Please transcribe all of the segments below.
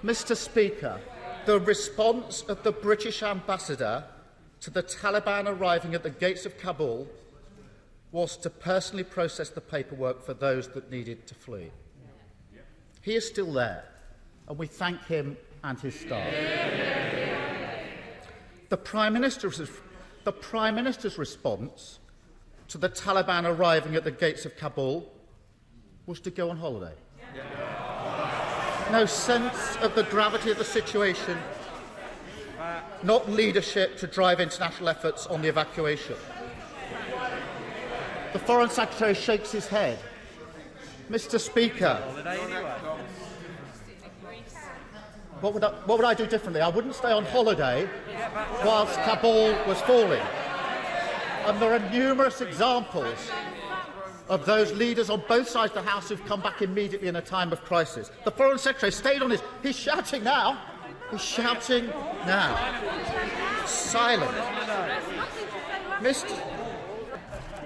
Mr. Speaker, the response of the British ambassador to the Taliban arriving at the gates of Kabul was to personally process the paperwork for those that needed to flee. He is still there, and we thank him and his staff. The Prime Minister's response to the Taliban arriving at the gates of Kabul was to go on holiday. No sense of the gravity of the situation, not leadership to drive international efforts on the evacuation. The Foreign Secretary shakes his head. Mr. Speaker, what would I do differently? I wouldn't stay on holiday whilst Kabul was falling. And there are numerous examples of those leaders on both sides of the House who've come back immediately in a time of crisis. The Foreign Secretary stayed on his... He's shouting now. He's shouting now. Silent.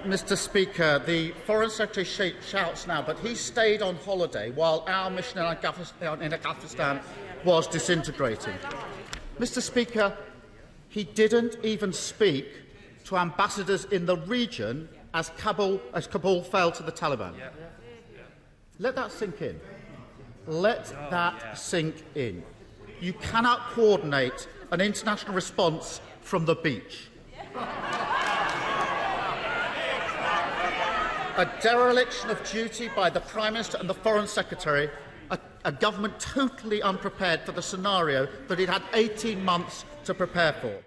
Mr. Speaker, the Foreign Secretary shouts now, but he stayed on holiday while our mission in Afghanistan was disintegrating. Mr. Speaker, he didn't even speak to ambassadors in the region as Kabul fell to the Taliban. Let that sink in. Let that sink in. You cannot coordinate an international response from the beach. A dereliction of duty by the Prime Minister and the Foreign Secretary, a government totally unprepared for the scenario that it had 18 months to prepare for.